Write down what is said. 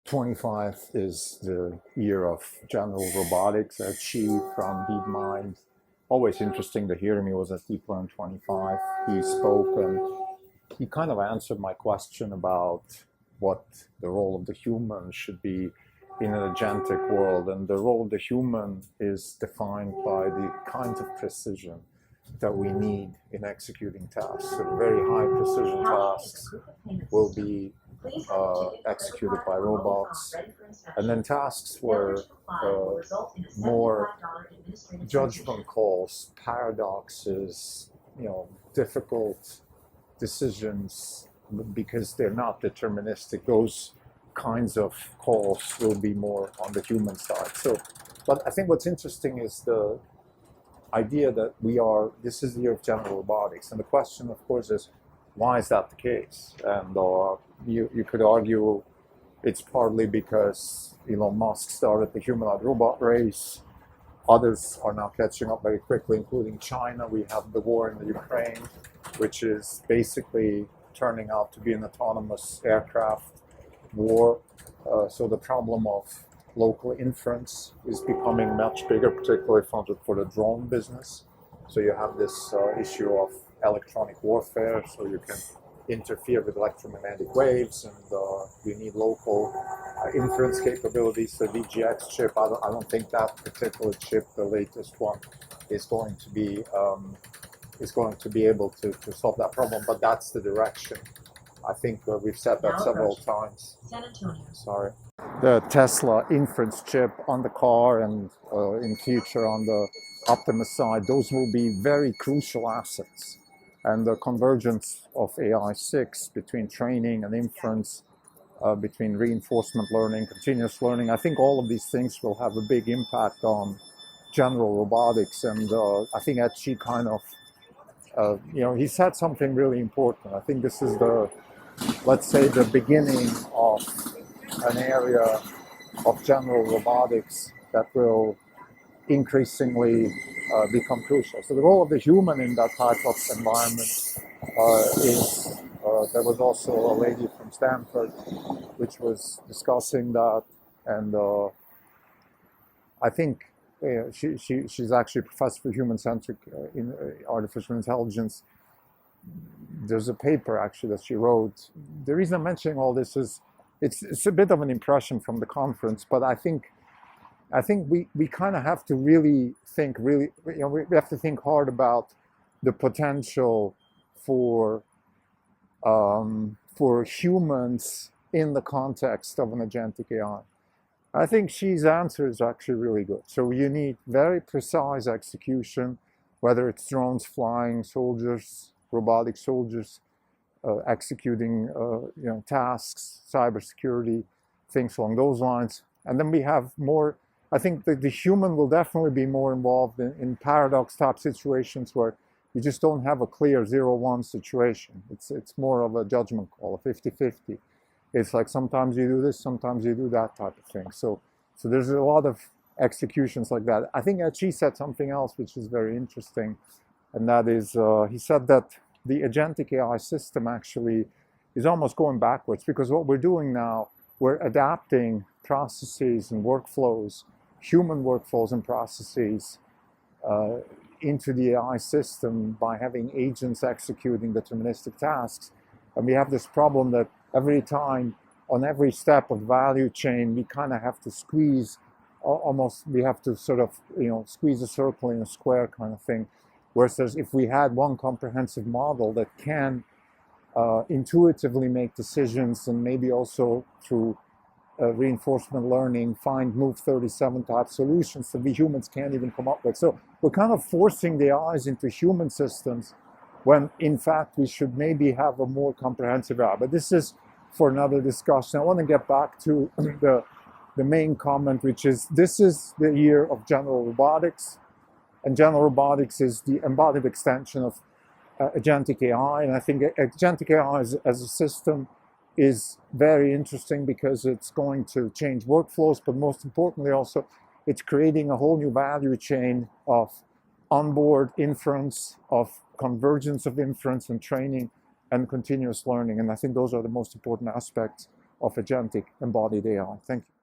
25 is the year of general robotics at Xi from DeepMind. Always interesting to hear him. He was at DeepLearn 25. He spoke and he kind of answered my question about what the role of the human should be in an agentic world. And the role of the human is defined by the kinds of precision that we need in executing tasks. So very high precision tasks will be executed by robots, and then tasks where more judgment calls, paradoxes, difficult decisions, because they're not deterministic, those kinds of calls will be more on the human side. So, but I think what's interesting is the idea that this is the year of general robotics, and the question, of course, is why is that the case? And you could argue it's partly because Elon Musk started the humanoid robot race. Others are now catching up very quickly, including China. We have the war in the Ukraine, which is basically turning out to be an autonomous aircraft war. So the problem of local inference is becoming much bigger, particularly for the drone business. So you have this issue of electronic warfare, so you can interfere with electromagnetic waves, and you need local inference capabilities. The VGX chip, I don't think that particular chip, the latest one, is going to be able to solve that problem. But that's the direction. I think we've said that several times. San Antonio. Sorry. The Tesla inference chip on the car, and in future on the Optimus side, those will be very crucial assets. And the convergence of AI 6 between training and inference, between reinforcement learning, continuous learning, I think all of these things will have a big impact on general robotics. And I think Etchi kind of, he said something really important. I think this is let's say, the beginning of an area of general robotics that will increasingly become crucial. So the role of the human in that type of environment is, there was also a lady from Stanford which was discussing that, and I think she's actually a professor for human-centric in artificial intelligence. There's a paper actually that she wrote. The reason I'm mentioning all this is it's a bit of an impression from the conference, but I think we kind of have to really think, we have to think hard about the potential for humans in the context of an agentic AI. I think Xi's answer is actually really good. So you need very precise execution, whether it's drones flying, soldiers, robotic soldiers executing tasks, cybersecurity, things along those lines. And then we have more, I think that the human will definitely be more involved in paradox type situations where you just don't have a clear 0-1 situation. It's more of a judgment call, a 50-50. It's like sometimes you do this, sometimes you do that type of thing. So there's a lot of executions like that. I think Etchi said something else which is very interesting, and that is, he said that the agentic AI system actually is almost going backwards, because what we're doing now, we're adapting processes and workflows, human workflows and processes into the AI system by having agents executing deterministic tasks. And we have this problem that every time, on every step of the value chain, we kind of have to squeeze, we have to sort of, squeeze a circle in a square kind of thing. Whereas if we had one comprehensive model that can intuitively make decisions, and maybe also through reinforcement learning, find Move 37 type solutions that we humans can't even come up with. So we're kind of forcing the eyes into human systems when in fact we should maybe have a more comprehensive eye. But this is for another discussion. I want to get back to the main comment, which is this is the year of general robotics. And general robotics is the embodied extension of agentic AI. And I think agentic AI as a system is very interesting because it's going to change workflows, but most importantly also, it's creating a whole new value chain of onboard inference, of convergence of inference and training and continuous learning. And I think those are the most important aspects of agentic embodied AI. Thank you.